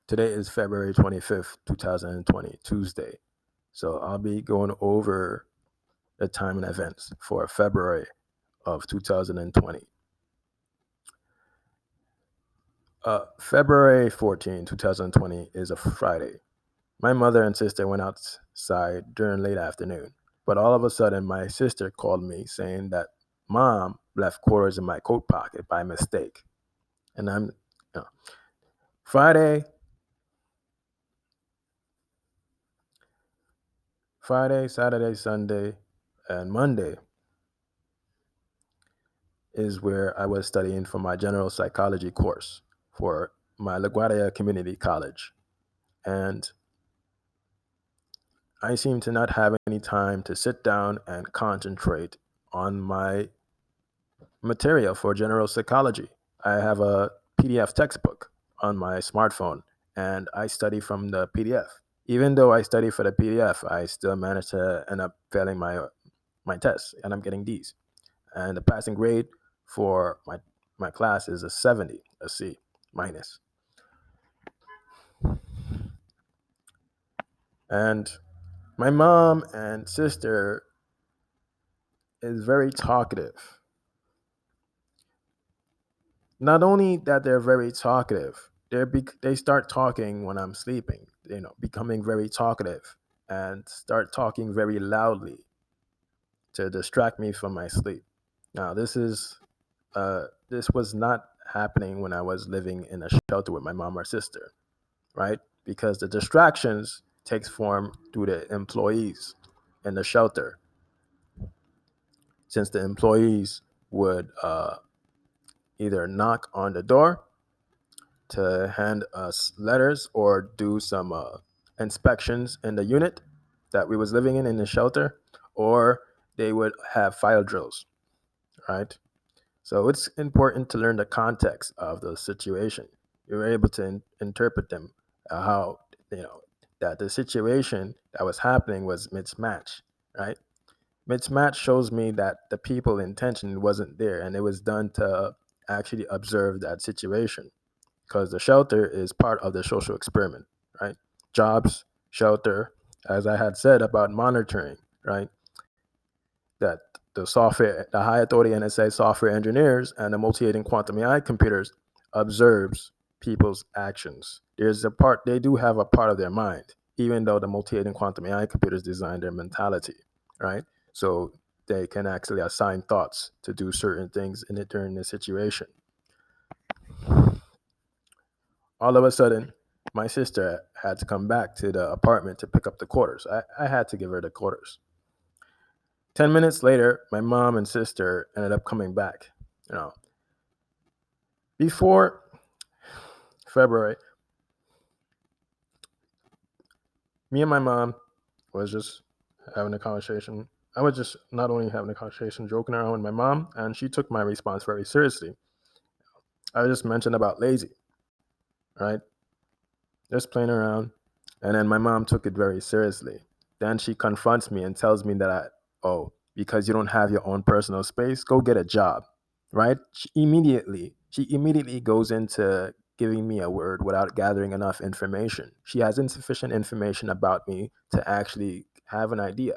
Today is February 25th, 2020, Tuesday. So I'll be going over the time and events for February of 2020. February 14, 2020 is a Friday. My mother and sister went outside during late afternoon, but all of a sudden my sister called me saying that mom left quarters in my coat pocket by mistake. And I'm, you know, Friday, Saturday, Sunday, and Monday is where I was studying for my general psychology course for my LaGuardia Community College. And I seem to not have any time to sit down and concentrate on my material for general psychology. I have a PDF textbook on my smartphone and I study from the PDF. Even though I study for the PDF, I still manage to end up failing my tests and I'm getting D's. And the passing grade for my class is a 70, a C minus. And my mom and sister is very talkative. Not only that they're very talkative, they start talking when I'm sleeping, becoming very talkative and start talking very loudly to distract me from my sleep. Now, this was not happening when I was living in a shelter with my mom or sister, right? Because the distractions takes form through the employees in the shelter, since the employees would either knock on the door to hand us letters or do some inspections in the unit that we was living in the shelter, or they would have file drills, right? So it's important to learn the context of the situation. You're able to interpret them, how you know that the situation that was happening was mismatch, right? Mismatch shows me that the people intention wasn't there, and it was done to actually observe that situation, because the shelter is part of the social experiment, right? Jobs, shelter, as I had said about monitoring, right? That the high authority NSA software engineers and the Multi-Agent Quantum A.I Computers observes people's actions. There's a part, they do have a part of their mind, even though the Multi-Agent Quantum A.I Computers design their mentality, right? So they can actually assign thoughts to do certain things in it during the situation. All of a sudden, my sister had to come back to the apartment to pick up the quarters. I had to give her the quarters. 10 minutes later, my mom and sister ended up coming back. You know, before February, me and my mom was just having a conversation. I was just not only having a conversation, joking around with my mom, and she took my response very seriously. I just mentioned about lazy, right? Just playing around. And then my mom took it very seriously. Then she confronts me and tells me that because you don't have your own personal space, go get a job, right? She immediately goes into giving me a word without gathering enough information. She has insufficient information about me to actually have an idea,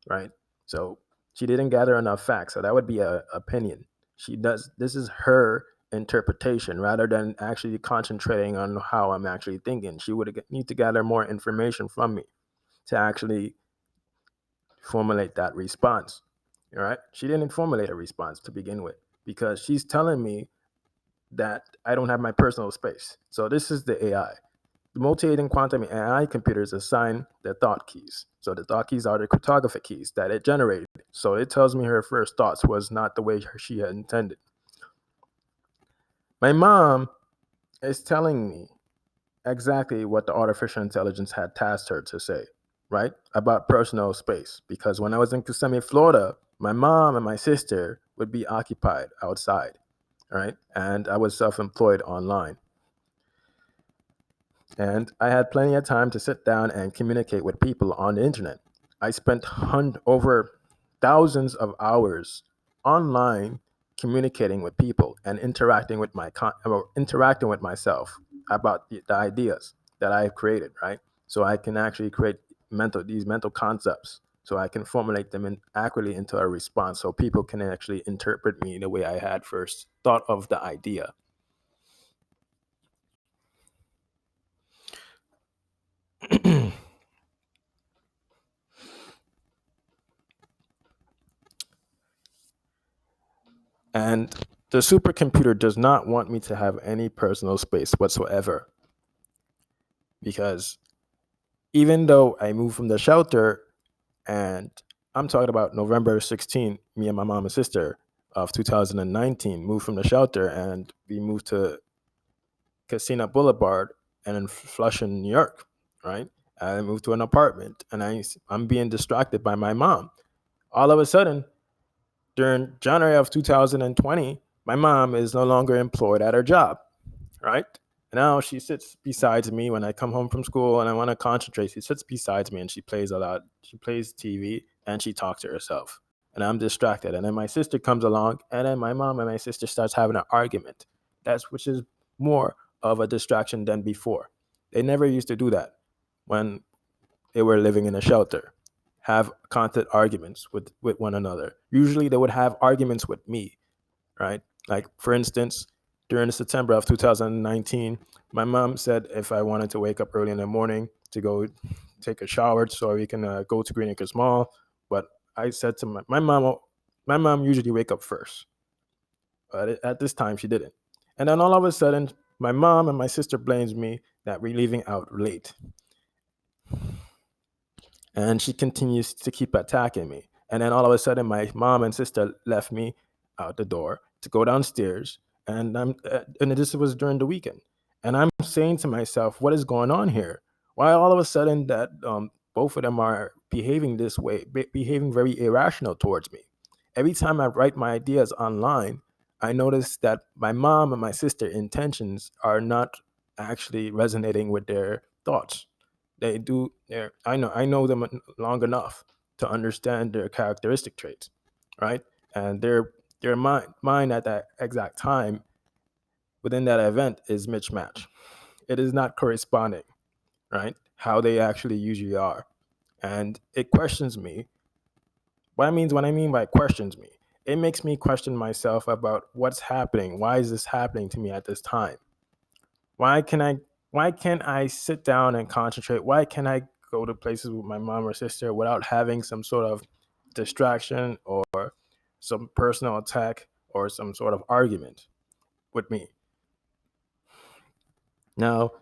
right? So she didn't gather enough facts. So that would be a opinion. This is her interpretation rather than actually concentrating on how I'm actually thinking. She would need to gather more information from me to actually formulate that response. All right. She didn't formulate a response to begin with because she's telling me that I don't have my personal space. So this is the AI. The multi-agent quantum AI computers assign the thought keys. So the thought keys are the cryptographic keys that it generated. So it tells me her first thoughts was not the way she had intended. My mom is telling me exactly what the artificial intelligence had tasked her to say, right? About personal space. Because when I was in Kissimmee, Florida, my mom and my sister would be occupied outside, right? And I was self employed online. And I had plenty of time to sit down and communicate with people on the internet. I spent over thousands of hours online communicating with people and interacting with interacting with myself about the ideas. that I've created, right? So I can actually create these mental concepts, so I can formulate them accurately into a response, so people can actually interpret me the way I had first thought of the idea. And the supercomputer does not want me to have any personal space whatsoever, because even though I moved from the shelter, and I'm talking about November 16th, me and my mom and sister of 2019 moved from the shelter, and we moved to Casino Boulevard and in Flushing, New York, right? I moved to an apartment, and I'm being distracted by my mom. All of a sudden, during January of 2020, my mom is no longer employed at her job, right? Now she sits beside me when I come home from school and I want to concentrate. She sits beside me and she plays a lot. She plays TV and she talks to herself. And I'm distracted. And then my sister comes along, and then my mom and my sister starts having an argument. That's which is more of a distraction than before. They never used to do that when they were living in a shelter. Have constant arguments with one another. Usually they would have arguments with me, right? Like, for instance, during September of 2019, my mom said if I wanted to wake up early in the morning to go take a shower so we can go to Green Acres Mall, but I said to my mom usually wake up first, but at this time she didn't. And then all of a sudden, my mom and my sister blames me that we're leaving out late, and she continues to keep attacking me. And then all of a sudden, my mom and sister left me out the door to go downstairs, and this was during the weekend. And I'm saying to myself, what is going on here? Why all of a sudden that both of them are behaving this way, behaving very irrational towards me? Every time I write my ideas online, I notice that my mom and my sister intentions are not actually resonating with their thoughts. They do. I know them long enough to understand their characteristic traits, right? And their mind at that exact time within that event is mismatched. It is not corresponding, right? How they actually usually are, and it questions me. What I mean by questions me, it makes me question myself about what's happening. Why is this happening to me at this time? Why can I why can't I sit down and concentrate? Why can't I go to places with my mom or sister without having some sort of distraction or some personal attack or some sort of argument with me? Now,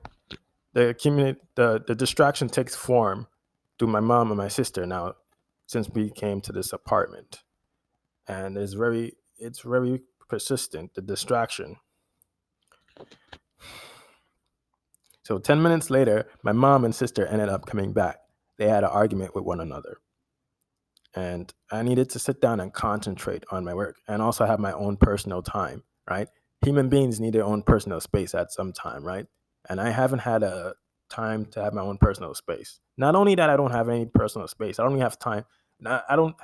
the distraction takes form through my mom and my sister now, since we came to this apartment. And it's very persistent, the distraction. So 10 minutes later, my mom and sister ended up coming back. They had an argument with one another. And I needed to sit down and concentrate on my work and also have my own personal time, right? Human beings need their own personal space at some time, right? And I haven't had a time to have my own personal space. Not only that, I don't have any personal space. I don't even have time. I don't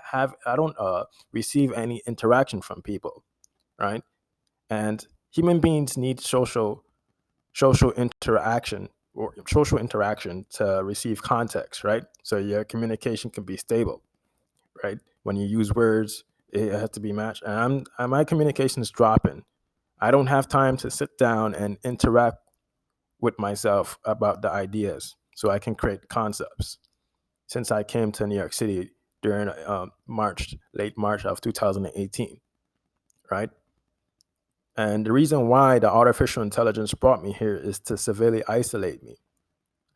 receive any interaction from people, right? And human beings need social interaction or social interaction to receive context, right? So your communication can be stable, right? When you use words, it has to be matched. And my communication is dropping. I don't have time to sit down and interact with myself about the ideas so I can create concepts. Since I came to New York City during late March of 2018, right? And the reason why the artificial intelligence brought me here is to severely isolate me.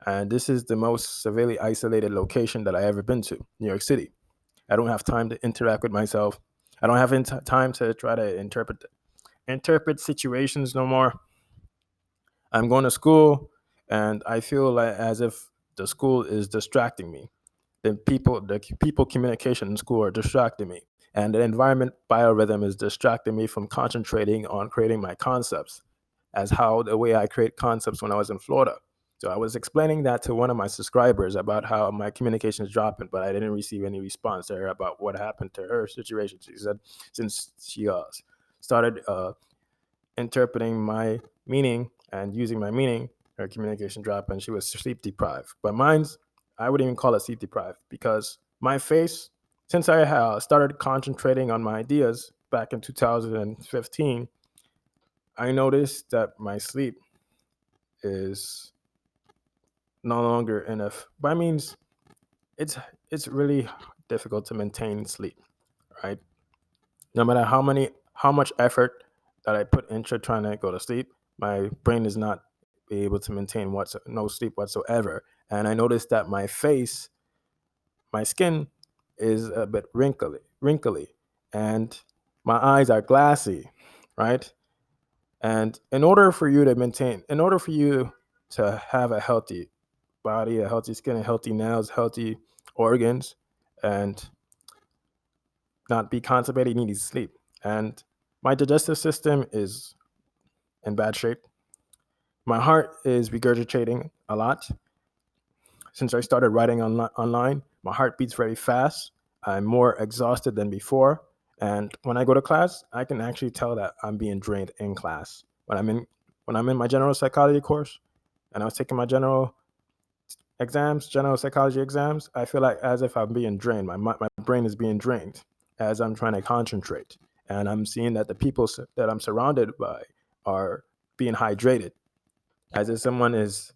And this is the most severely isolated location that I ever been to, New York City. I don't have time to interact with myself. I don't have time to try to interpret situations no more. I'm going to school, and I feel like as if the school is distracting me. The people communication in school are distracting me, and the environment biorhythm is distracting me from concentrating on creating my concepts, as how the way I create concepts when I was in Florida. So I was explaining that to one of my subscribers about how my communication is dropping, but I didn't receive any response to her about what happened to her situation. She said since she started interpreting my meaning and using my meaning, her communication dropped, and she was sleep deprived. But mine's, I wouldn't even call it sleep deprived because my face, since I started concentrating on my ideas back in 2015, I noticed that my sleep is no longer enough. By means, it's it's really difficult to maintain sleep, right? No matter how much effort that I put into trying to go to sleep, my brain is not able to maintain no sleep whatsoever. And I noticed that my face, my skin is a bit wrinkly, and my eyes are glassy, right? And in order for you to have a healthy body, a healthy skin, a healthy nails, healthy organs, and not be constipated, you need to sleep. And my digestive system is in bad shape. My heart is regurgitating a lot. Since I started writing online, my heart beats very fast. I'm more exhausted than before. And when I go to class, I can actually tell that I'm being drained in class. When I'm in my general psychology course and I was taking my general psychology exams, I feel like as if I'm being drained. My brain is being drained as I'm trying to concentrate. And I'm seeing that the people that I'm surrounded by are being hydrated, as if someone is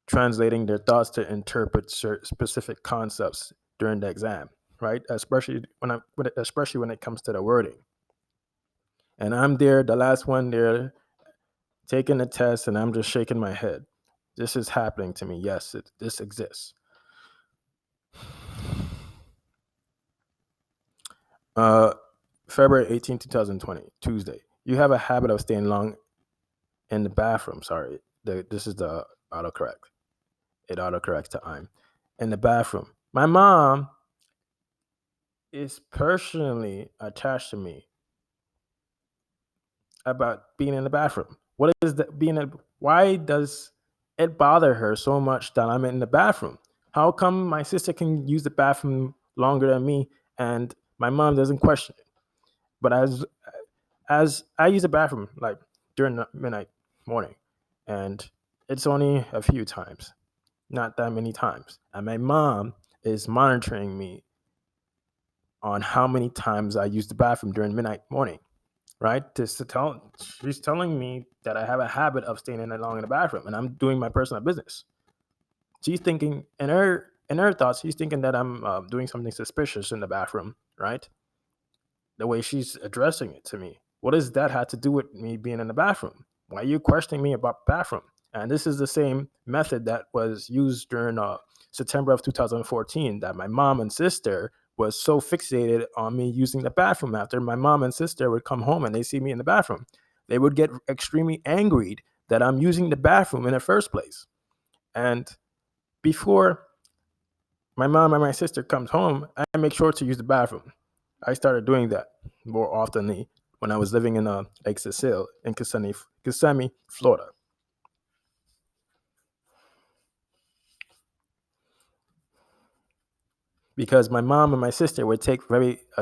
translating their thoughts to interpret specific concepts during the exam, right? Especially when it comes to the wording. And I'm there, the last one there, taking the test, and I'm just shaking my head. This is happening to me. Yes, this exists. Uh, February 18, 2020, Tuesday. You have a habit of staying long in the bathroom. Sorry, this is the autocorrect. It autocorrects to I'm in the bathroom. My mom is personally attached to me about being in the bathroom. What is that being in? Why does it bother her so much that I'm in the bathroom? How come my sister can use the bathroom longer than me and my mom doesn't question it? But as I use the bathroom like during the midnight morning, and it's only a few times, not that many times. And my mom is monitoring me on how many times I use the bathroom during midnight morning, right? She's telling me that I have a habit of staying in long in the bathroom, and I'm doing my personal business. She's thinking in her thoughts, she's thinking that I'm doing something suspicious in the bathroom, right? The way she's addressing it to me. What does that have to do with me being in the bathroom? Why are you questioning me about bathroom? And this is the same method that was used during September of 2014, that my mom and sister was so fixated on me using the bathroom. After my mom and sister would come home and they see me in the bathroom, they would get extremely angry that I'm using the bathroom in the first place. And before my mom and my sister comes home, I make sure to use the bathroom. I started doing that more oftenly when I was living in Lake Cecile in Kissimmee, Florida. Because my mom and my sister would take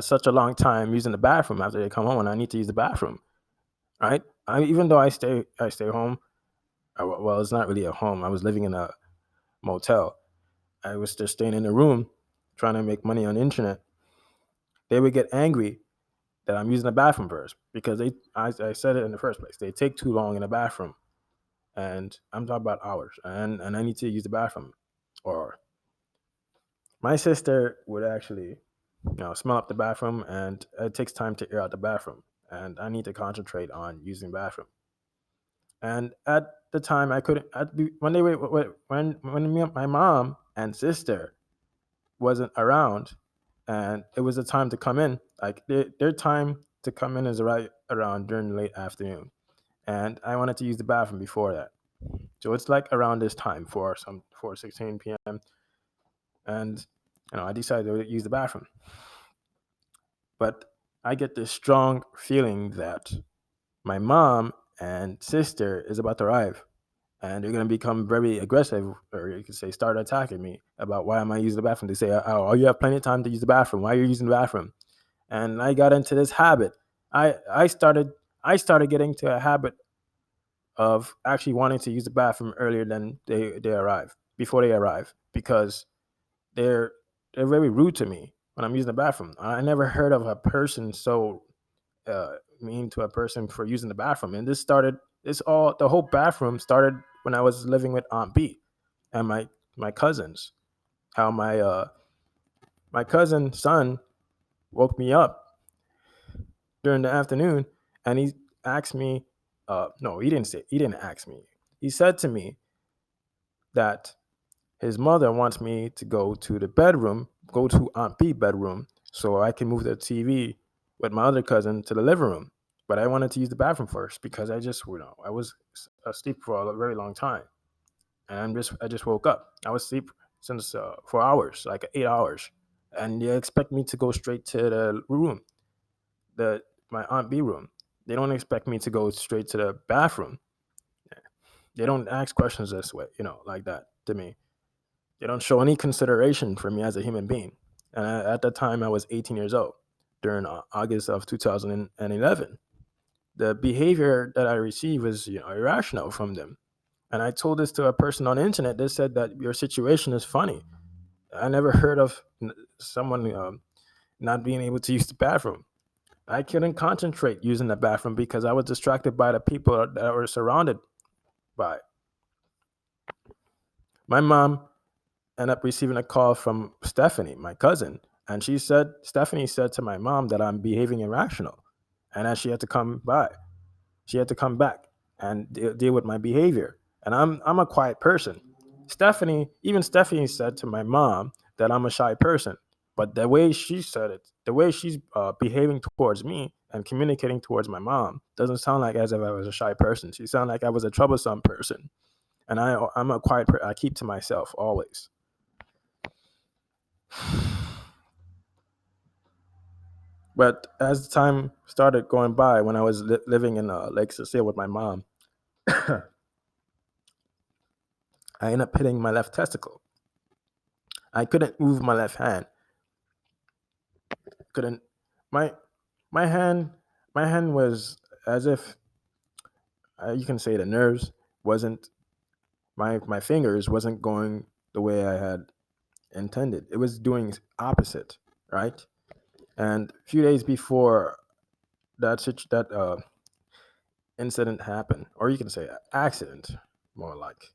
such a long time using the bathroom after they come home, and I need to use the bathroom. Right? Even though I stay home. Well, it's not really a home. I was living in a motel. I was just staying in a room, trying to make money on the internet. They would get angry that I'm using the bathroom first because I said it in the first place. They take too long in the bathroom, and I'm talking about hours, and I need to use the bathroom. Or my sister would actually, smell up the bathroom, and it takes time to air out the bathroom, and I need to concentrate on using the bathroom. And at the time, I couldn't. When they were when my mom and sister wasn't around, and it was a time to come in. Like their time to come in is right around during the late afternoon, and I wanted to use the bathroom before that. So it's like around this time for 4:16 p.m. And I decided to use the bathroom. But I get this strong feeling that my mom and sister is about to arrive, and they're going to become very aggressive, or you could say start attacking me about why am I using the bathroom. They say, oh, you have plenty of time to use the bathroom. Why are you using the bathroom? And I got into this habit. I started getting to a habit of actually wanting to use the bathroom earlier than they arrive, before they arrive, because they're they're very rude to me when I'm using the bathroom. I never heard of a person so mean to a person for using the bathroom. And the whole bathroom started when I was living with Aunt B and my cousins. How my cousin's son woke me up during the afternoon, and he asked me, no, he didn't ask me. He said to me that his mother wants me to go to Aunt B bedroom, so I can move the TV with my other cousin to the living room. But I wanted to use the bathroom first because I was asleep for a very long time, and I just woke up. I was asleep since 4 hours, like 8 hours, and they expect me to go straight to the room, the my Aunt B room. They don't expect me to go straight to the bathroom. They don't ask questions this way, like that to me. They don't show any consideration for me as a human being. And at that time, I was 18 years old during August of 2011. The behavior that I received was, irrational from them. And I told this to a person on the internet. They said that your situation is funny. I never heard of someone not being able to use the bathroom. I couldn't concentrate using the bathroom because I was distracted by the people that were surrounded by. My mom ended up receiving a call from Stephanie, my cousin, and Stephanie said to my mom that I'm behaving irrational, and that she had to come back and deal with my behavior. And I'm a quiet person. Even Stephanie said to my mom that I'm a shy person, but the way she said it, the way she's behaving towards me and communicating towards my mom doesn't sound like as if I was a shy person. She sounded like I was a troublesome person, and I'm a quiet person. I keep to myself always. But as time started going by, when I was living in Lake Cecile with my mom, I ended up hitting my left testicle. I couldn't move my left hand. Couldn't my my hand my hand was as if you can say the nerves wasn't my fingers wasn't going the way I had intended. It was doing opposite, right? And a few days before that incident happened, or you can say accident, more like,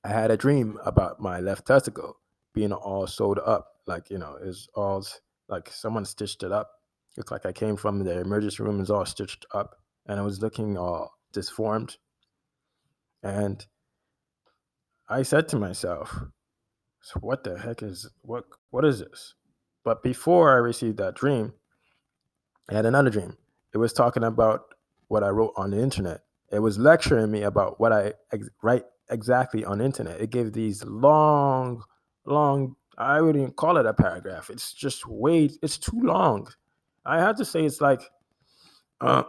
I had a dream about my left testicle being all sewed up, like is all like someone stitched it up. Looked like I came from the emergency room, is all stitched up, and I was looking all disformed. And I said to myself, "So what the heck is what is this?" But before I received that dream, I had another dream. It was talking about what I wrote on the internet. It was lecturing me about what I write exactly on the internet. It gave these long, long, I wouldn't even call it a paragraph. It's too long. I had to say it's like uh,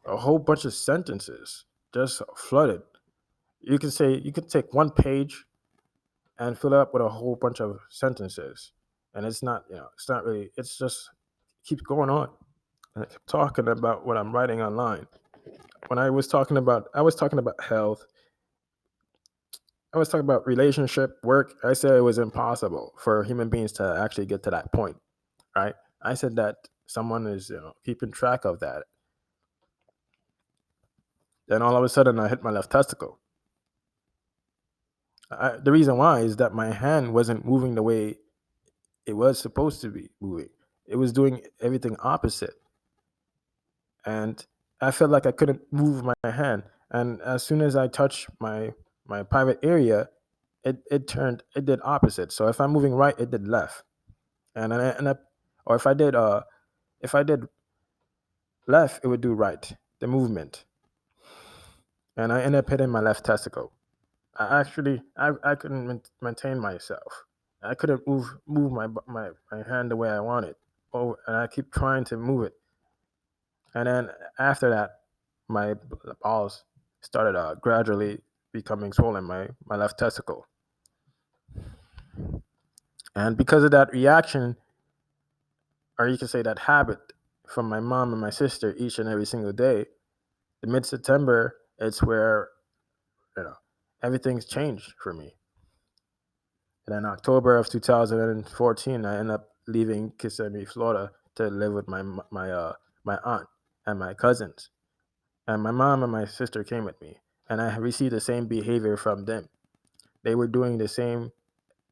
a whole bunch of sentences just flooded. You could take one page and fill it up with a whole bunch of sentences. And it's not really, it's just keeps going on. And I kept talking about what I'm writing online. When I was talking about health, I was talking about relationship, work. I said it was impossible for human beings to actually get to that point, right? I said that someone is, keeping track of that. Then all of a sudden, I hit my left testicle. The reason why is that my hand wasn't moving the way it was supposed to be moving. It was doing everything opposite, and I felt like I couldn't move my hand. And as soon as I touched my private area, it did opposite. So if I'm moving right, it did left, and or if I did left, it would do right. The movement, and I ended up hitting my left testicle. I couldn't maintain myself. I couldn't move my hand the way I wanted. Oh, and I keep trying to move it. And then after that, my balls started gradually becoming swollen. My left testicle, and because of that reaction, or you can say that habit, from my mom and my sister each and every single day. The mid September, it's where you know everything's changed for me. And in October of 2014, I ended up leaving Kissimmee, Florida, to live with my aunt and my cousins. And my mom and my sister came with me, and I received the same behavior from them. They were doing the same,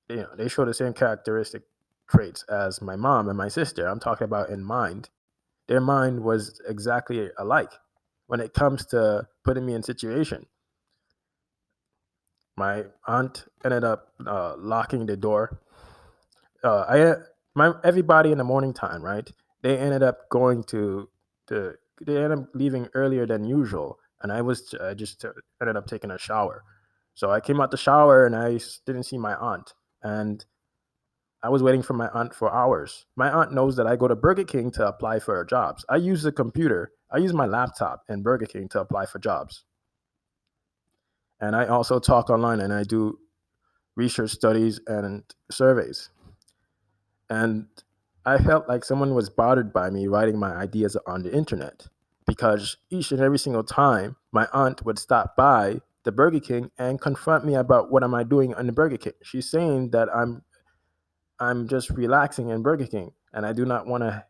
they showed the same characteristic traits as my mom and my sister. I'm talking about in mind. Their mind was exactly alike. When it comes to putting me in situation, my aunt ended up locking the door. I my everybody in the morning time, right? They ended up going to they ended up leaving earlier than usual, and I just ended up taking a shower. So I came out the shower and didn't see my aunt, and I was waiting for my aunt for hours. My aunt knows that I go to Burger King to apply for jobs. I use the computer. I use my laptop in Burger King to apply for jobs, and I also talk online and I do research studies and surveys. And I felt like someone was bothered by me writing my ideas on the internet because each and every single time my aunt would stop by the Burger King and confront me about what am I doing on the Burger King. She's saying that I'm just relaxing in Burger King and I do not want to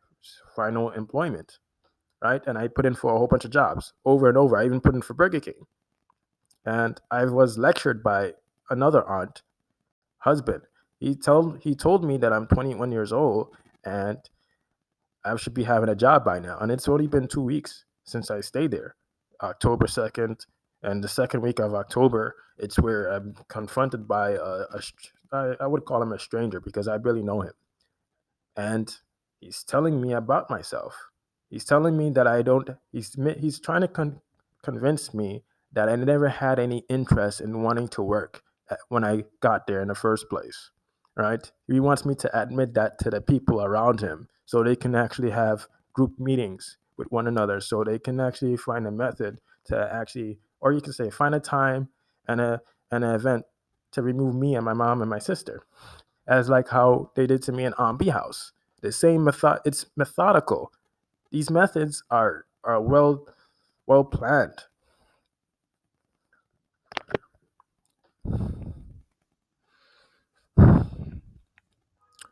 find no employment, right? And I put in for a whole bunch of jobs over and over. I even put in for Burger King. And I was lectured by another aunt husband. He told me that I'm 21 years old and I should be having a job by now. And it's only been 2 weeks since I stayed there. October 2nd and the second week of October, it's where I'm confronted by I would call him a stranger because I barely know him. And he's telling me about myself. He's telling me that I don't. He's trying to convince me that I never had any interest in wanting to work when I got there in the first place. Right? He wants me to admit that to the people around him, so they can actually have group meetings with one another, so they can actually find a method to actually, or you can say, find a time and an event to remove me and my mom and my sister as like how they did to me in Ambi House. The same method. It's methodical. These methods are well planned.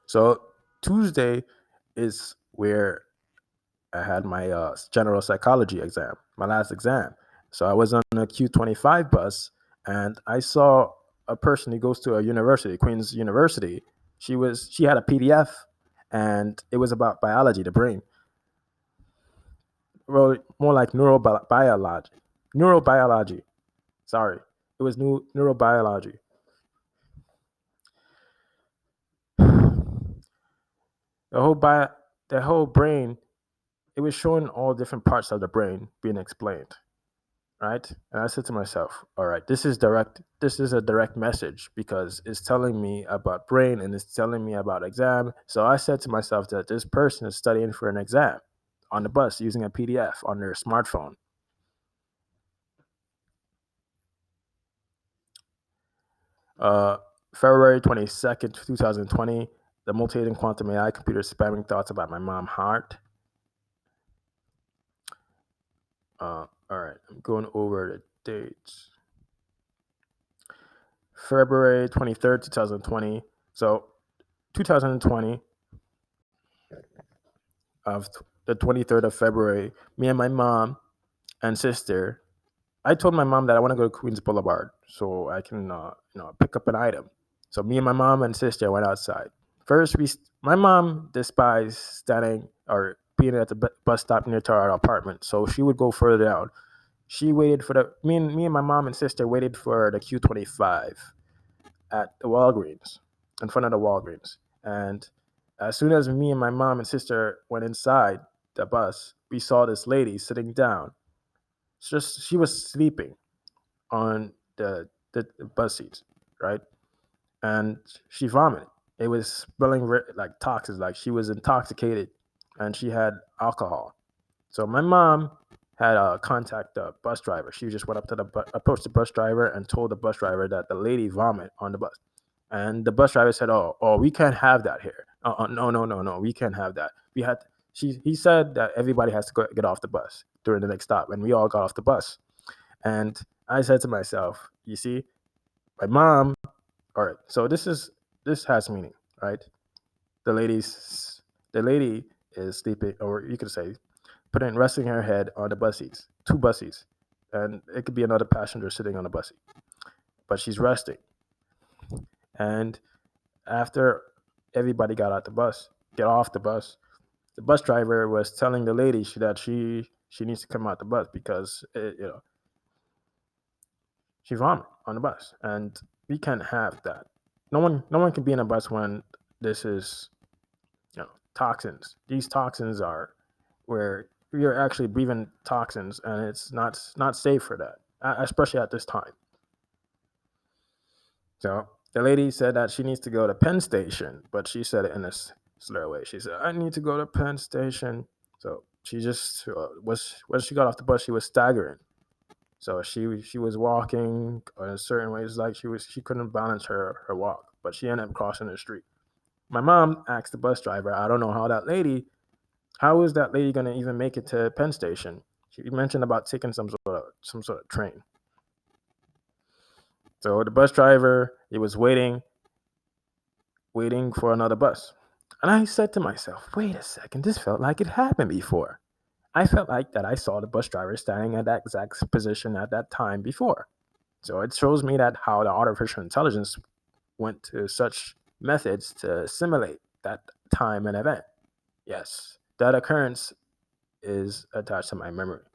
So Tuesday is where I had my general psychology exam, my last exam. So I was on a Q25 bus, and I saw a person who goes to a university, Queen's University. She had a PDF, and it was about biology, the brain. Well, more like neurobiology. Sorry, it was neurobiology. The whole bio, the whole brain. It was showing all different parts of the brain being explained, right? And I said to myself, all right, this is direct. This is a direct message because it's telling me about brain and it's telling me about exam. So I said to myself that this person is studying for an exam on the bus using a PDF on their smartphone. Uh, February 22nd, 2020, the Multi-Agent Quantum A.I Computers spamming thoughts about my mom heart. All right, I'm going over the dates. February 23rd, 2020. So 2020 of the 23rd of February, me and my mom and sister, I told my mom that I want to go to Queens Boulevard so I can, pick up an item. So me and my mom and sister went outside. First, my mom despised standing or being at the bus stop near to our apartment, so she would go further down. She waited for the me and my mom and sister waited for the Q25 at the Walgreens, in front of the Walgreens. And as soon as me and my mom and sister went inside the bus, we saw this lady sitting down. It's just she was sleeping on the bus seats, right? And she vomited. It was smelling like toxins, like she was intoxicated, and she had alcohol. So my mom had contact the bus driver. She just went up to approached the bus driver and told the bus driver that the lady vomit on the bus. And the bus driver said, "Oh, we can't have that here. No, no, no, no, we can't have that. He said that everybody has to get off the bus during the next stop, and we all got off the bus. And I said to myself, you see, my mom. All right, so this has meaning, right? The lady's the lady is sleeping, or you could say, resting her head on the bus seats, two bus seats, and it could be another passenger sitting on the bus seat, but she's resting. And after everybody get off the bus driver was telling the lady that she needs to come out the bus because she vomit on the bus, and we can't have that. No one can be in a bus when this is toxins. These toxins are where you're actually breathing toxins, and it's not safe for that, especially at this time. So the lady said that she needs to go to Penn Station, but she said it in a slur way. She said, "I need to go to Penn Station." So she just was when she got off the bus, she was staggering. So she was walking in a certain way. It's like she couldn't balance her walk, but she ended up crossing the street. My mom asked the bus driver, "I don't know how is that lady gonna even make it to Penn Station?" She mentioned about taking some sort of train. So the bus driver, he was waiting for another bus. And I said to myself, wait a second, this felt like it happened before. I felt like that I saw the bus driver standing at that exact position at that time before. So it shows me that how the artificial intelligence went to such methods to simulate that time and event. Yes, that occurrence is attached to my memory.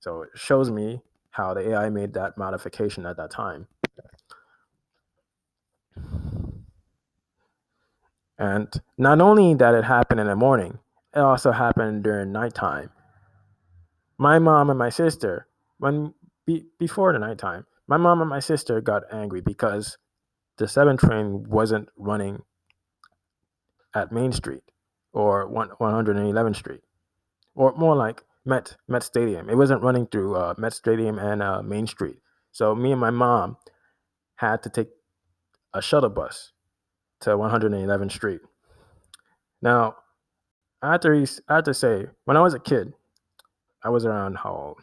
So it shows me how the AI made that modification at that time. And not only that it happened in the morning, it also happened during nighttime. My mom and my sister, before the nighttime, my mom and my sister got angry because the 7 train wasn't running at Main Street or 111th Street, or more like Met Stadium. It wasn't running through Met Stadium and Main Street. So me and my mom had to take a shuttle bus to 111th Street. Now, I have to say, when I was a kid, I was around how old?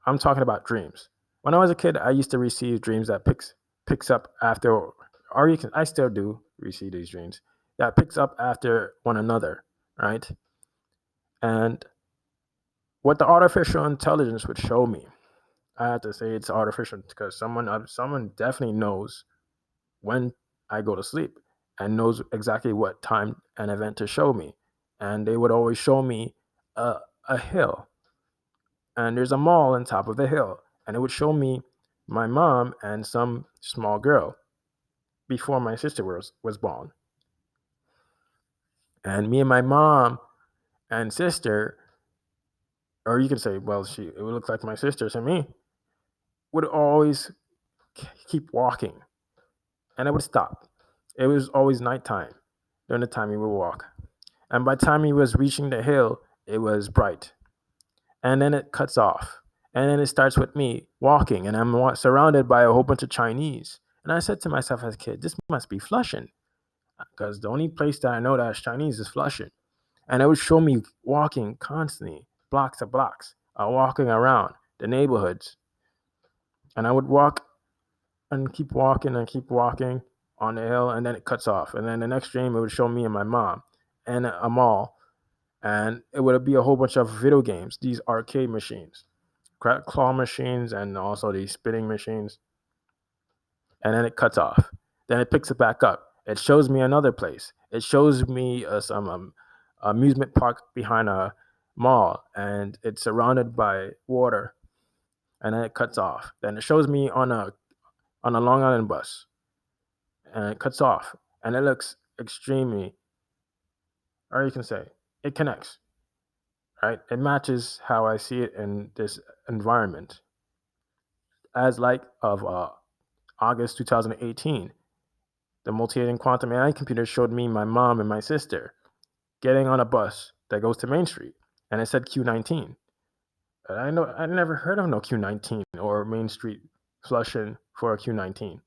I'm talking about dreams. When I was a kid, I used to receive dreams that picks up after, or I still do receive these dreams that picks up after one another, right? And what the artificial intelligence would show me, I have to say it's artificial because someone definitely knows when I go to sleep and knows exactly what time and event to show me, and they would always show me a, a hill, and there's a mall on top of the hill, and it would show me my mom and some small girl before my sister was born. And me and my mom and sister, or you could say, well, it would look like my sister to me, would always keep walking, and it would stop. It was always nighttime during the time we would walk. And by the time he was reaching the hill, it was bright. And then it cuts off. And then it starts with me walking, and I'm surrounded by a whole bunch of Chinese. And I said to myself as a kid, this must be Flushing, because the only place that I know that is Chinese is Flushing. And it would show me walking constantly, blocks to blocks, walking around the neighborhoods. And I would walk and keep walking on the hill, and then it cuts off. And then the next dream, it would show me and my mom and a mall, and it would be a whole bunch of video games, these arcade machines, claw machines, and also these spinning machines. And then it cuts off. Then it picks it back up. It shows me another place. It shows me some amusement park behind a mall, and it's surrounded by water. And then it cuts off. Then it shows me on a Long Island bus, and it cuts off. And it looks extremely, or you can say, it connects, right? It matches how I see it in this environment. As like of August 2018, the Multi-Agent Quantum A.I Computers showed me my mom and my sister getting on a bus that goes to Main Street, and it said Q19. I never heard of no Q19 or Main Street Flushing for a Q19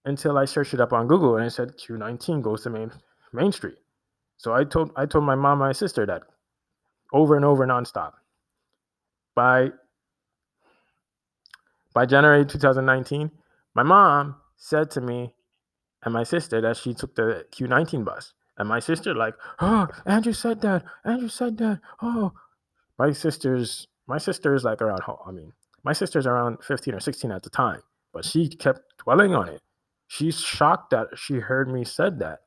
until I searched it up on Google, and it said Q19 goes to Main Street. So I told my mom and my sister that over and over nonstop. By by January 2019, my mom said to me and my sister that she took the Q19 bus. And my sister like, oh, Andrew said that. Andrew said that. Oh, my sister's like around. I mean, my sister's around 15 or 16 at the time, but she kept dwelling on it. She's shocked that she heard me said that.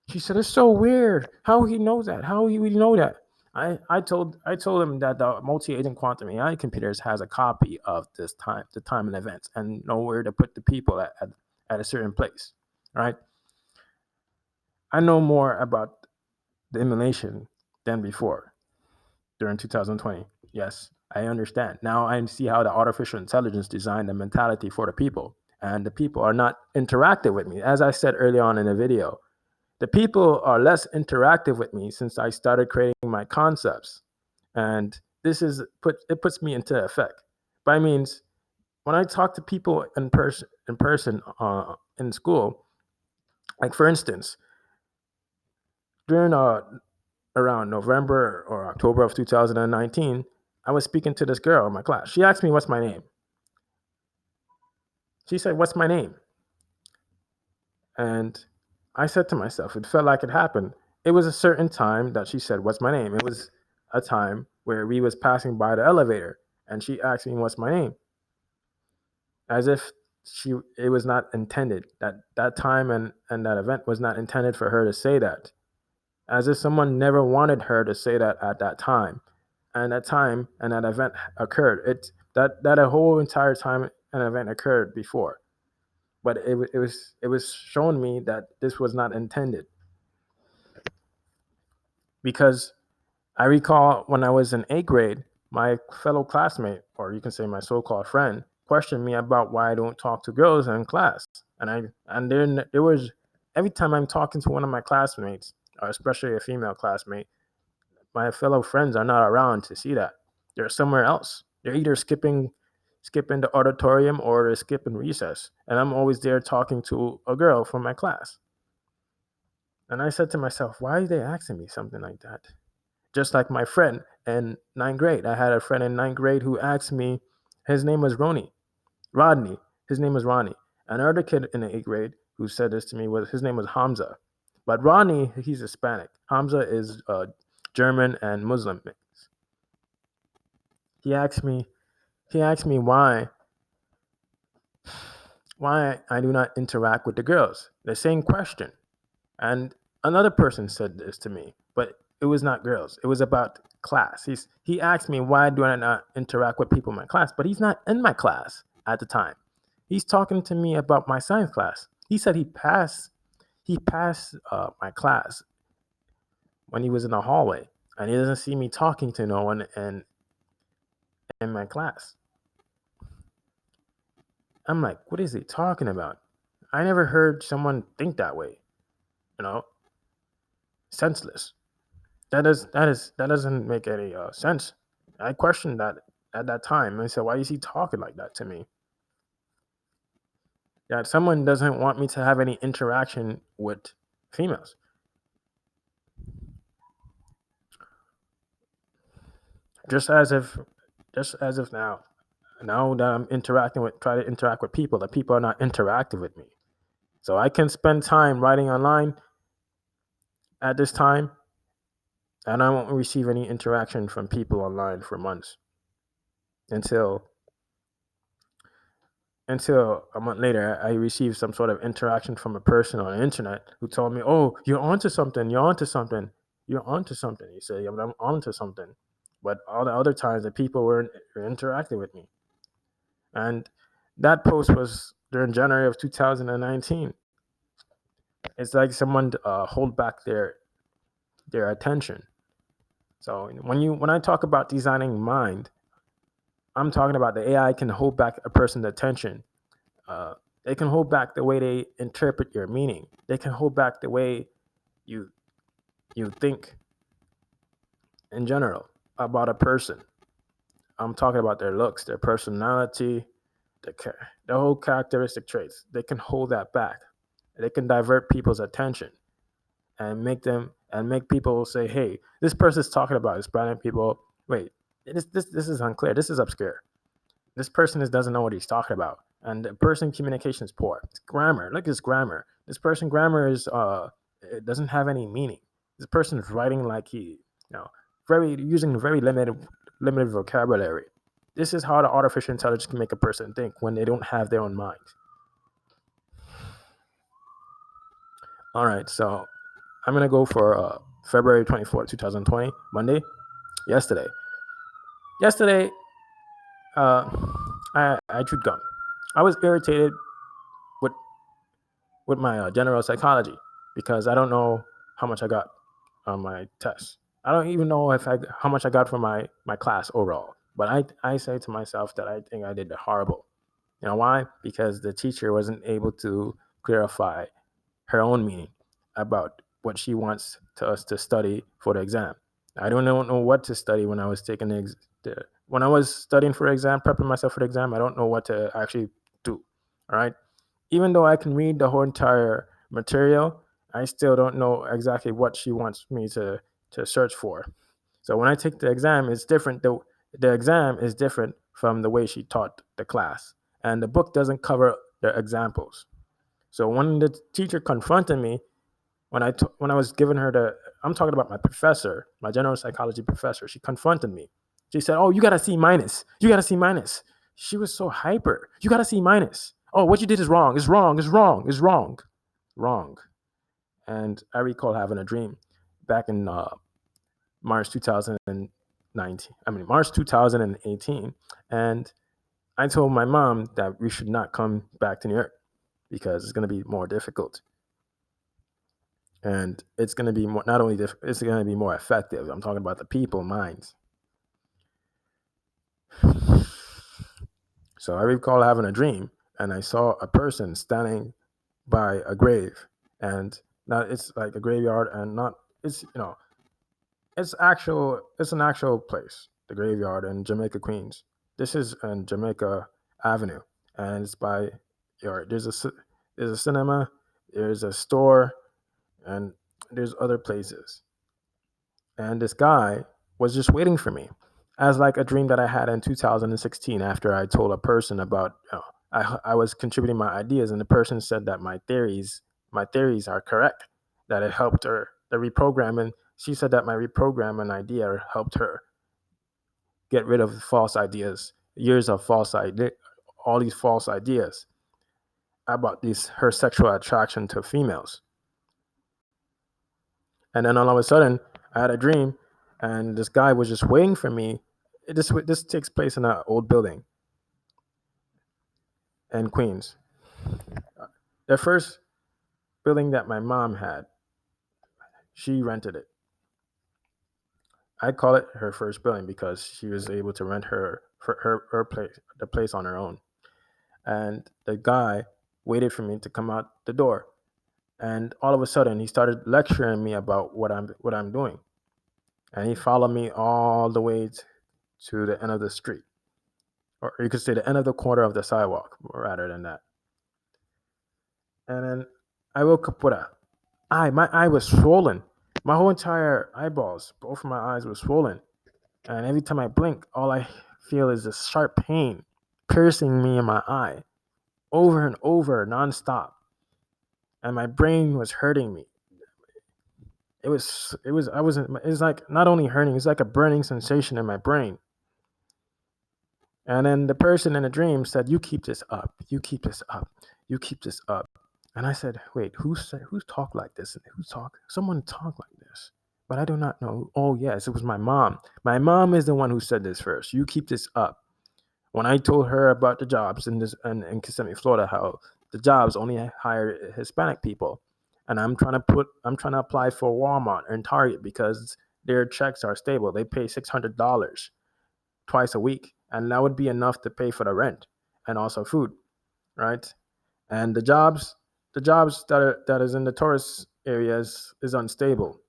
She said it's so weird. How he knows that? How he would know that? I told him that the multi-agent quantum AI computers has a copy of the time and events, and nowhere to put the people at a certain place. Right? I know more about the emulation than before during 2020. Yes, I understand. Now I see how the artificial intelligence designed the mentality for the people, and the people are not interactive with me. As I said earlier on in the video, the people are less interactive with me since I started creating my concepts, and it puts me into effect. By means, when I talk to people in person in school, like for instance, during around November or October of 2019, I was speaking to this girl in my class. She asked me what's my name. She said, "What's my name?" And I said to myself, it felt like it happened. It was a certain time that she said, "What's my name?" It was a time where we was passing by the elevator and she asked me what's my name. As if it was not intended. That time and that event was not intended for her to say that. As if someone never wanted her to say that at that time. And that time and that event occurred. That a whole entire time and event occurred before. But it was showing me that this was not intended. Because I recall when I was in eighth grade, my fellow classmate, or you can say my so-called friend, questioned me about why I don't talk to girls in class. And then there was every time I'm talking to one of my classmates, or especially a female classmate, my fellow friends are not around to see that. They're somewhere else. They're either skipping the auditorium or they're skipping recess. And I'm always there talking to a girl from my class. And I said to myself, why are they asking me something like that? Just like my friend in ninth grade. I had a friend in ninth grade who asked me, his name was Rodney. His name was Ronnie. Another kid in the eighth grade who said this to me was his name was Hamza. But Ronnie, he's Hispanic. Hamza is German and Muslim. He asked me, he asked me why I do not interact with the girls. The same question. And another person said this to me, but it was not girls. It was about class. He asked me why do I not interact with people in my class, but he's not in my class at the time. He's talking to me about my science class. He said he passed my class when he was in the hallway, and he doesn't see me talking to no one in my class. I'm like, what is he talking about? I never heard someone think that way. You know, senseless. That doesn't make any sense. I questioned that at that time. I said, why is he talking like that to me? That someone doesn't want me to have any interaction with females. Just as if, just as if now that I'm try to interact with people, that people are not interactive with me. So I can spend time writing online at this time, and I won't receive any interaction from people online for months until a month later, I received some sort of interaction from a person on the internet who told me, "Oh, you're onto something. You're onto something. You're onto something." He said, "Yeah, I'm onto something." But all the other times, the people were interacting with me, and that post was during January of 2019. It's like someone hold back their attention. So when I talk about designing mind, I'm talking about the AI can hold back a person's attention. They can hold back the way they interpret your meaning. They can hold back the way you you think in general about a person. I'm talking about their looks, their personality, the whole characteristic traits. They can hold that back. They can divert people's attention. and make people say, "Hey, this person's talking about Hispanic people. Wait, this is unclear. This is obscure. This person doesn't know what he's talking about." And the person communication is poor. It's grammar. Look at his grammar. This person grammar is it doesn't have any meaning. This person is writing like very using very limited vocabulary. This is how the artificial intelligence can make a person think when they don't have their own mind. All right, so I'm gonna go for February 24th, 2020, Monday. Yesterday, yesterday, uh, I chewed gum. I was irritated with my general psychology because I don't know how much I got on my test. I don't even know how much I got from my class overall. But I say to myself that I think I did horrible. You know why? Because the teacher wasn't able to clarify her own meaning about what she wants to us to study for the exam. I don't know what to study when I was taking when I was studying for the exam, prepping myself for the exam. I don't know what to actually do. All right. Even though I can read the whole entire material, I still don't know exactly what she wants me to search for. So when I take the exam, it's different. The exam is different from the way she taught the class, and the book doesn't cover the examples. So when the teacher confronted me, when I was giving her I'm talking about my professor, my general psychology professor. She confronted me. She said, "Oh, you got a C minus. You got a C minus." She was so hyper. "You got a C minus. Oh, what you did is wrong. It's wrong. It's wrong. It's wrong, wrong." And I recall having a dream back in March 2019. I mean March 2018, and I told my mom that we should not come back to New York because it's going to be more difficult. And it's going to be more, not only it's going to be more effective. I'm talking about the people minds. So I recall having a dream, and I saw a person standing by a grave, and now it's like a graveyard, and not it's it's an actual place, the graveyard in Jamaica, Queens. This is in Jamaica Avenue, and it's by there's a cinema, there's a store, and there's other places. And this guy was just waiting for me, as like a dream that I had in 2016 after I told a person about I was contributing my ideas, and the person said that my theories are correct, that it helped her the reprogramming. She said that my reprogramming idea helped her get rid of false ideas, years of all these false ideas about these her sexual attraction to females. And then all of a sudden, I had a dream, and this guy was just waiting for me. This takes place in an old building in Queens. The first building that my mom had, she rented it. I call it her first building because she was able to rent her place, the place on her own. And the guy waited for me to come out the door, and all of a sudden he started lecturing me about what I'm doing, and he followed me all the way to the end of the street, or you could say the end of the corner of the sidewalk rather than that. And then I woke up with my eye was swollen. My whole entire eyeballs, both of my eyes were swollen. And every time I blink, all I feel is this sharp pain piercing me in my eye over and over nonstop. And my brain was hurting me. I wasn't, it's like not only hurting, it's like a burning sensation in my brain. And then the person in the dream said, "You keep this up. You keep this up. You keep this up." And I said, "Wait, who's talk like this? Who's talk? Someone talk like this?" But I do not know. Oh yes, it was my mom. My mom is the one who said this first. "You keep this up." When I told her about the jobs in Kissimmee, Florida, how the jobs only hire Hispanic people, and I'm trying to apply for Walmart and Target because their checks are stable. They pay $600 twice a week, and that would be enough to pay for the rent and also food, right? And the jobs that is in the tourist areas is unstable,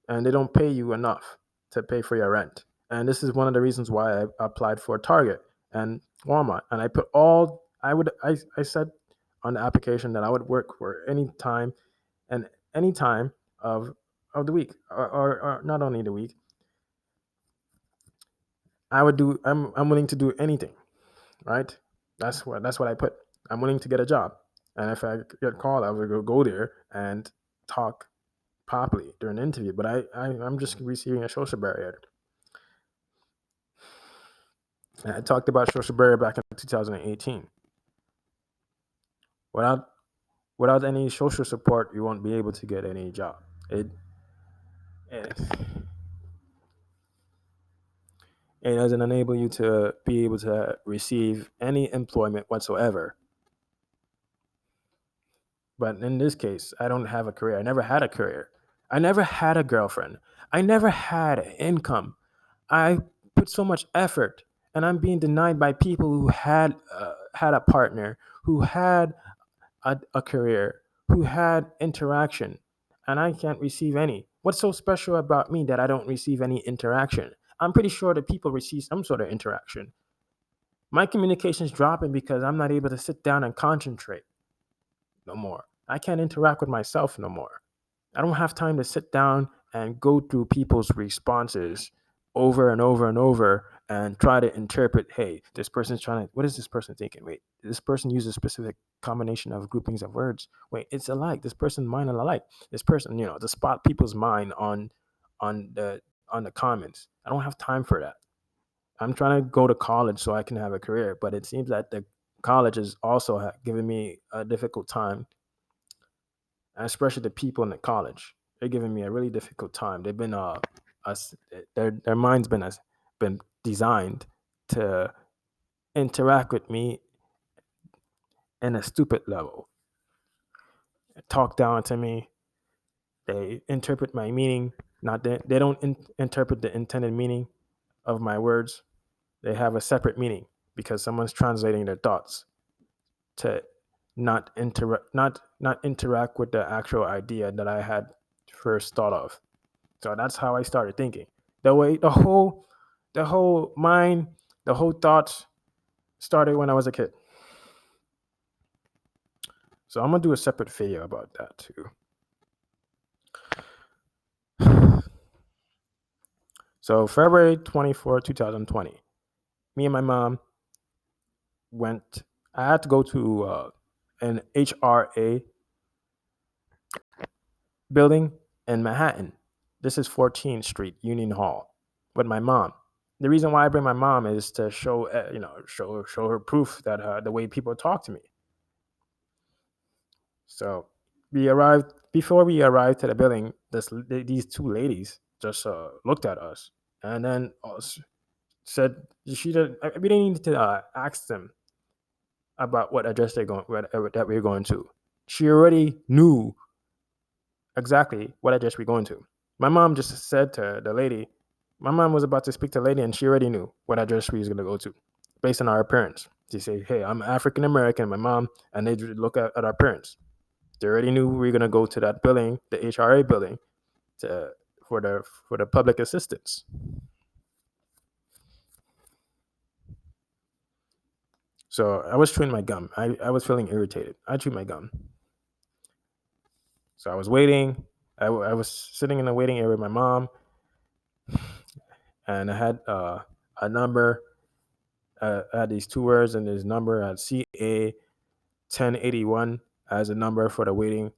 and they don't pay you enough to pay for your rent. And this is one of the reasons why I applied for Target and Walmart. And I put all I said on the application that I would work for any time and any time of of the week, or not only the week. I would do. I'm willing to do anything, right? That's what I put. I'm willing to get a job, and if I get called, I would go there and talk properly during the interview. But I'm just receiving a social barrier. And I talked about social barrier back in 2018. Without without any social support, you won't be able to get any job. It it doesn't enable you to be able to receive any employment whatsoever. But in this case, I don't have a career. I never had a career. I never had a girlfriend. I never had income. I put so much effort, and I'm being denied by people who had a partner, who had a career, who had interaction, and I can't receive any. What's so special about me that I don't receive any interaction? I'm pretty sure that people receive some sort of interaction. My communication's dropping because I'm not able to sit down and concentrate no more. I can't interact with myself no more. I don't have time to sit down and go through people's responses over and over and over and try to interpret, hey, this person's trying to, what is this person thinking? Wait, this person uses a specific combination of groupings of words. Wait, it's alike. This person mind alike. This person, to spot people's mind on the on the comments. I don't have time for that. I'm trying to go to college so I can have a career, but it seems that the college is also giving me a difficult time, and especially the people in the college. They're giving me a really difficult time. They've been us their mind's been designed to interact with me in a stupid level, talk down to me. They interpret my meaning, not they don't interpret the intended meaning of my words. They have a separate meaning because someone's translating their thoughts to not interact with the actual idea that I had first thought of. So that's how I started thinking. The way the whole mind, the whole thoughts started when I was a kid. So I'm gonna do a separate video about that too. So February 24, 2020, me and my mom went. I had to go to an HRA building in Manhattan. This is 14th Street, Union Hall, with my mom. The reason why I bring my mom is to show, show her proof that the way people talk to me. So we arrived before we arrived to the building. These two ladies just looked at us and then said she did. We didn't need to ask them about what address that we're going to. She already knew exactly what address we're going to. My mom just said to the lady, my mom was about to speak to the lady, and she already knew what address we was going to go to based on our appearance. She said, hey, I'm African American, my mom, and they look at our parents. They already knew we were going to go to that building, the HRA building, to, for the public assistance. So I was chewing my gum. I was feeling irritated. I chewed my gum. So I was waiting. I was sitting in the waiting area with my mom, and I had a number. I had these two words and this number. I had CA 1081 as a number for the waiting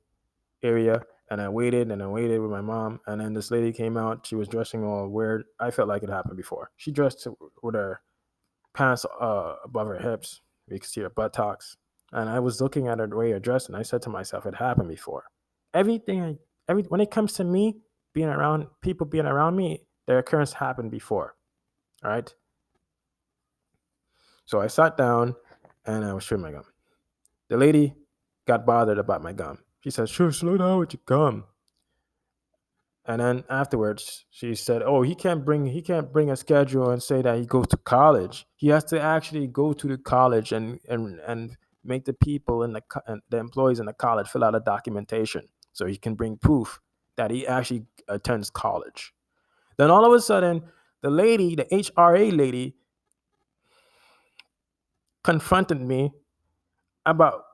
area. And I waited and I waited with my mom. And then this lady came out. She was dressing all weird. I felt like it happened before. She dressed with her pants above her hips. You could see her buttocks. And I was looking at her the way her dressed, and I said to myself, it happened before. When it comes to me being around people being around me, the occurrence happened before. All right. So I sat down and I was chewing my gum. The lady got bothered about my gum. She said, sure, slow down with your gum. And then afterwards, she said, "Oh, he can't bring a schedule and say that he goes to college. He has to actually go to the college and make the people in and the employees in the college fill out a documentation so he can bring proof that he actually attends college." Then all of a sudden, the HRA lady, confronted me about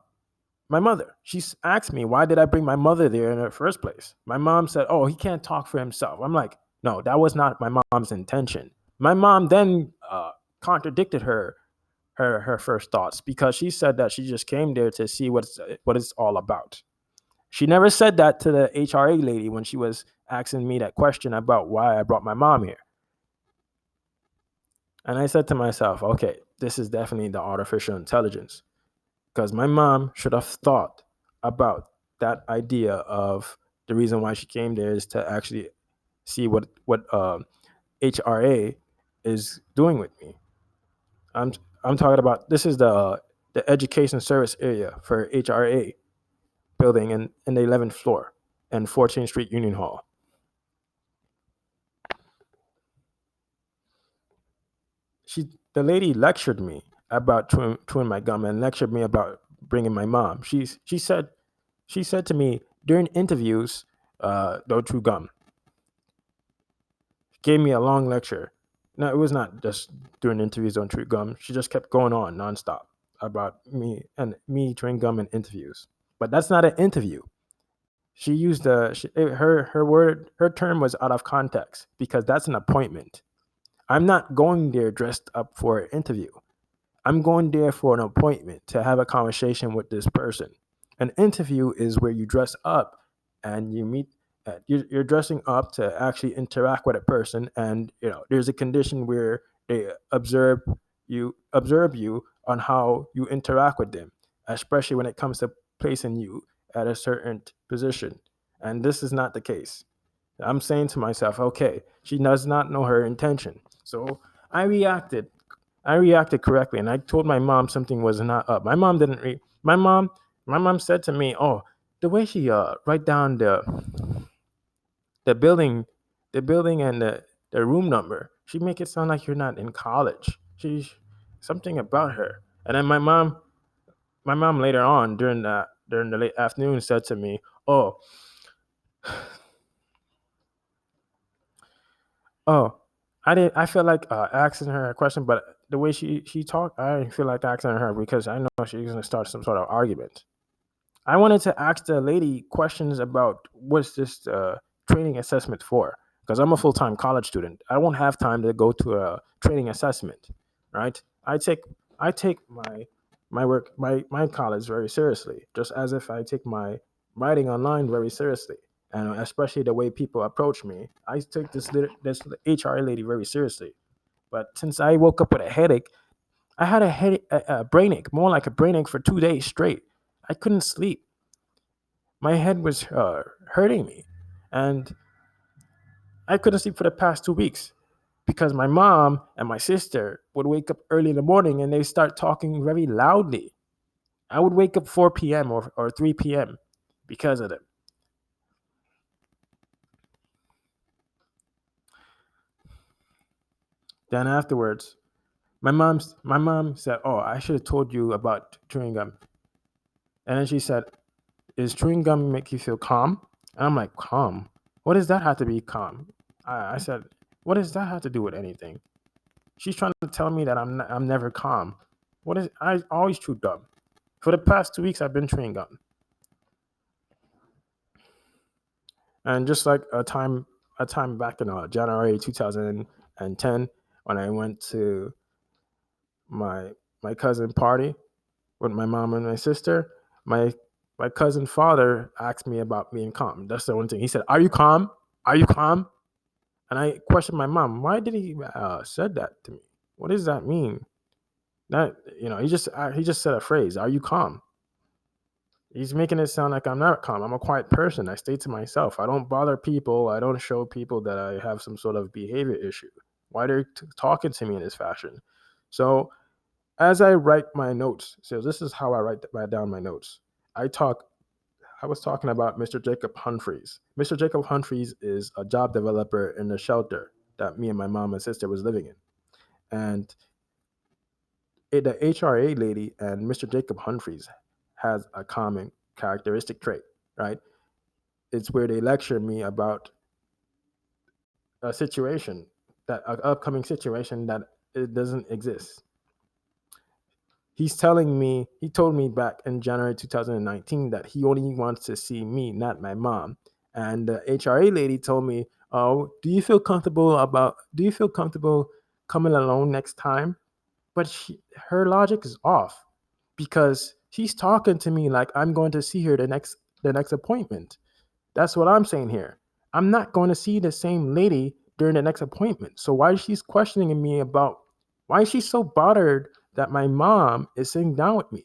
My mother. Asked me, why did I bring my mother there in the first place? My mom said, oh, he can't talk for himself. I'm like, no, that was not my mom's intention. My mom then contradicted her first thoughts because she said that she just came there to see what it's all about. She never said that to the HRA lady when she was asking me that question about why I brought my mom here. And I said to myself, okay, this is definitely the artificial intelligence, because my mom should have thought about that idea of the reason why she came there is to actually see what HRA is doing with me. I'm I'm talking about, this is the education service area for HRA building in the 11th floor and 14th Street Union Hall. The lady lectured me about chewing my gum and lectured me about bringing my mom. She said to me during interviews, don't chew gum. Gave me a long lecture. No, it was not just during interviews don't chew gum. She just kept going on nonstop about me chewing gum in interviews. But that's not an interview. She used her term was out of context because that's an appointment. I'm not going there dressed up for an interview. I'm going there for an appointment to have a conversation with this person. An interview is where you dress up and you meet. You're dressing up to actually interact with a person, and there's a condition where they observe you on how you interact with them, especially when it comes to placing you at a certain position. And this is not the case. I'm saying to myself, okay, she does not know her intention. So I reacted I reacted correctly, and I told my mom something was not up. My mom didn't read. My mom said to me, "Oh, the way she write down the building, the building and the room number, she make it sound like you're not in college. She's something about her." And then my mom later on during the late afternoon said to me, "Oh, oh, I didn't. I feel like asking her a question, but the way she talked, I didn't feel like asking her because I know she's gonna start some sort of argument." I wanted to ask the lady questions about what's this training assessment for, because I'm a full time college student. I won't have time to go to a training assessment, right? I take my work my college very seriously, just as if I take my writing online very seriously, and especially the way people approach me. I take this HR lady very seriously. But since I woke up with a headache, I had a headache, a brain ache, more like a brain ache for 2 days straight. I couldn't sleep. My head was hurting me, and I couldn't sleep for the past 2 weeks because my mom and my sister would wake up early in the morning and they start talking very loudly. I would wake up 4 p.m. or 3 p.m. because of them. Then afterwards, my mom said, "Oh, I should have told you about chewing gum." And then she said, "Is chewing gum make you feel calm?" And I'm like, "Calm? What does that have to be calm?" I said, "What does that have to do with anything?" She's trying to tell me that I'm never calm. What is I always chew gum. For the past 2 weeks, I've been chewing gum, and just like a time back in January 2010, when I went to my my cousin party with my mom and my sister, my my cousin father asked me about being calm. That's the one thing he said. Are you calm? Are you calm? And I questioned my mom. Why did he said that to me? What does that mean? That he just said a phrase. Are you calm? He's making it sound like I'm not calm. I'm a quiet person. I stay to myself. I don't bother people. I don't show people that I have some sort of behavior issue. Why they're talking to me in this fashion? So as I write my notes, so this is how I write down my notes. I talk. I was talking about Mr. Jacob Humphreys. Mr. Jacob Humphreys is a job developer in the shelter that me and my mom and sister was living in, and the HRA lady and Mr. Jacob Humphreys has a common characteristic trait, right? It's where they lecture me about a situation, that an upcoming situation that it doesn't exist. he told me back in January 2019 that he only wants to see me, not my mom. And the HRA lady told me, "Oh, do you feel comfortable coming alone next time?" But her logic is off because she's talking to me like I'm going to see her the next appointment. That's what I'm saying here. I'm not going to see the same lady during the next appointment. So why she's questioning me about why is she so bothered that my mom is sitting down with me?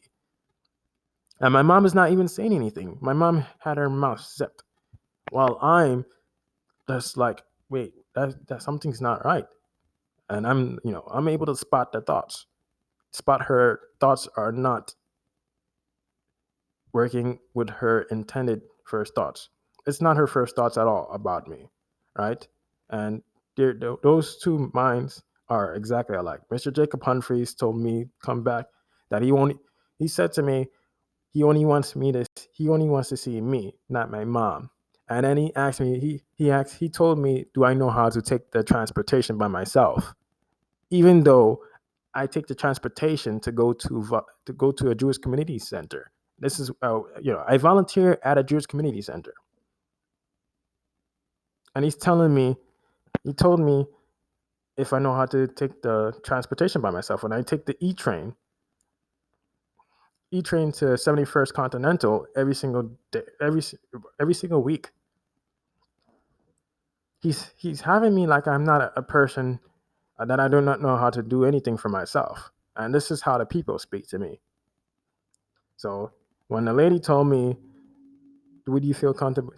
And my mom is not even saying anything. My mom had her mouth zipped while I'm just like, wait, that something's not right. And I'm able to spot the thoughts. Spot her thoughts are not working with her intended first thoughts. It's not her first thoughts at all about me, right? And those two minds are exactly alike. Mr. Jacob Humphreys told me come back that he said to me he only wants he only wants to see me, not my mom. And then he asked me he told me, do I know how to take the transportation by myself? Even though I take the transportation to go to a Jewish community center. This is I volunteer at a Jewish community center, and he told me if I know how to take the transportation by myself. When I take the E train to 71st Continental every single day, every single week, he's having me like I'm not a person that I do not know how to do anything for myself, and this is how the people speak to me. So when the lady told me, would you feel comfortable?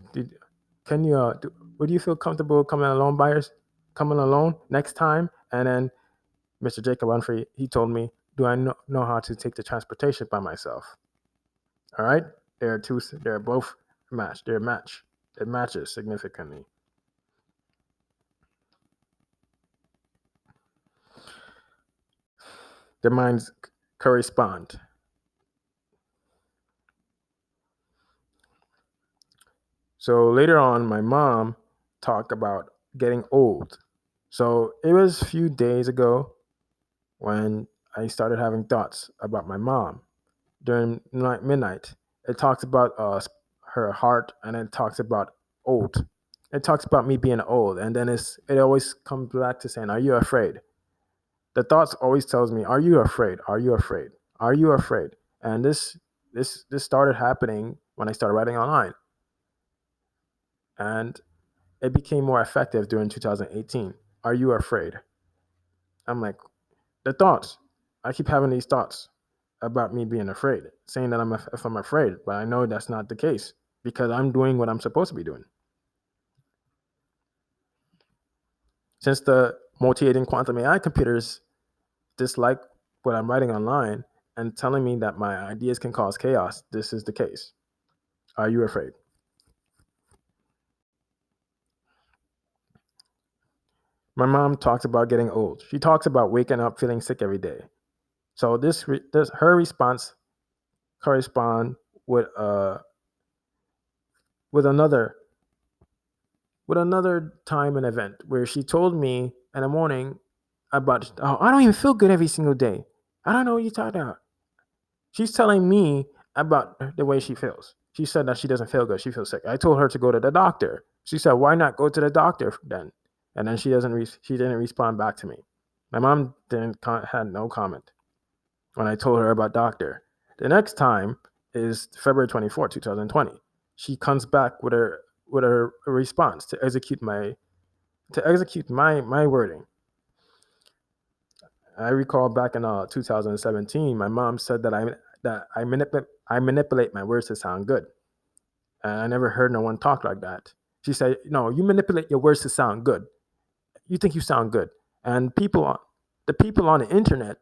Can you? Would you feel comfortable coming alone next time? And then Mr. Jacob Humphrey, he told me, do I know how to take the transportation by myself? All right, they're both matched. It matches significantly. The minds correspond. So later on, my mom talked about getting old. So it was a few days ago when I started having thoughts about my mom during midnight. It talks about her heart, and it talks about old. It talks about me being old, and then it always comes back to saying, "Are you afraid?" The thoughts always tells me, "Are you afraid? Are you afraid? Are you afraid?" And this started happening when I started writing online, and it became more effective during 2018. Are you afraid? I'm like, the thoughts. I keep having these thoughts about me being afraid, saying that if I'm afraid, but I know that's not the case because I'm doing what I'm supposed to be doing. Since the Multi-Agent Quantum A.I Computers dislike what I'm writing online and telling me that my ideas can cause chaos, this is the case. Are you afraid? My mom talks about getting old. She talks about waking up feeling sick every day. So this her response correspond with with another with another time and event where she told me in the morning about, oh, I don't even feel good every single day. I don't know what you're talking about. She's telling me about the way she feels. She said that she doesn't feel good. She feels sick. I told her to go to the doctor. She said, why not go to the doctor then? And then she didn't respond back to me. My mom had no comment when I told her about doctor. The next time is February 24th, 2020. She comes back with her response to execute my wording. I recall back in 2017, my mom said that I manipulate my words to sound good, and I never heard no one talk like that. She said, "No, you manipulate your words to sound good. You think you sound good," and the people on the internet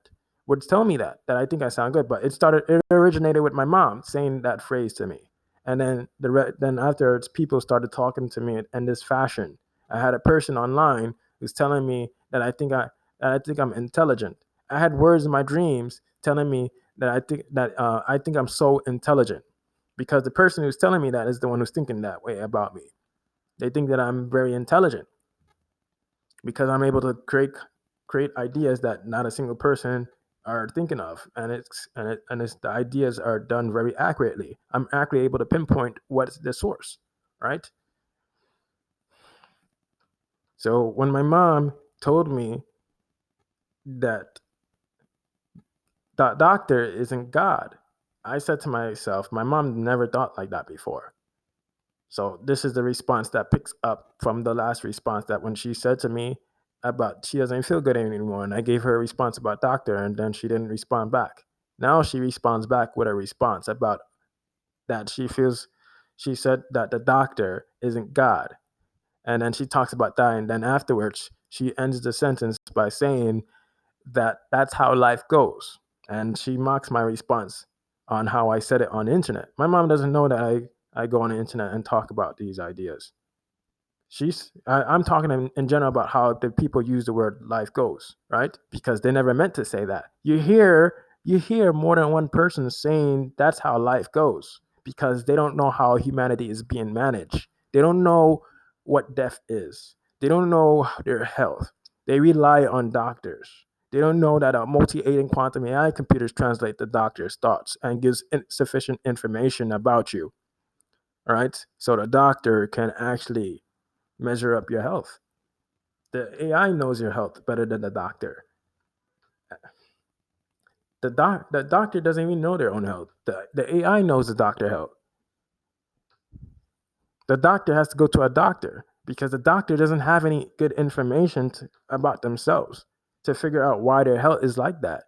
would tell me that I think I sound good, but it originated with my mom saying that phrase to me, and then then afterwards people started talking to me in this fashion. I had a person online who's telling me that I think I'm intelligent. I had words in my dreams telling me that I think I'm so intelligent because the person who's telling me that is the one who's thinking that way about me. They think that I'm very intelligent because I'm able to create ideas that not a single person are thinking of, and it's the ideas are done very accurately. I'm accurately able to pinpoint what's the source, right? So when my mom told me that the doctor isn't God, I said to myself, my mom never thought like that before. So this is the response that picks up from the last response, that when she said to me about she doesn't feel good anymore, and I gave her a response about doctor, and then she didn't respond back. Now she responds back with a response about that she said that the doctor isn't God. And then she talks about that, and then afterwards she ends the sentence by saying that that's how life goes. And she mocks my response on how I said it on the internet. My mom doesn't know that I go on the internet and talk about these ideas. I'm talking in general about how the people use the word life goes, right? Because they never meant to say that. You hear more than one person saying that's how life goes, because they don't know how humanity is being managed. They don't know what death is. They don't know their health. They rely on doctors. They don't know that a multi-agent quantum AI computers translate the doctor's thoughts and gives sufficient information about you. All right, so the doctor can actually measure up your health. The AI knows your health better than the doctor. The doctor doesn't even know their own health. The AI knows the doctor health. The doctor has to go to a doctor because the doctor doesn't have any good information about themselves to figure out why their health is like that.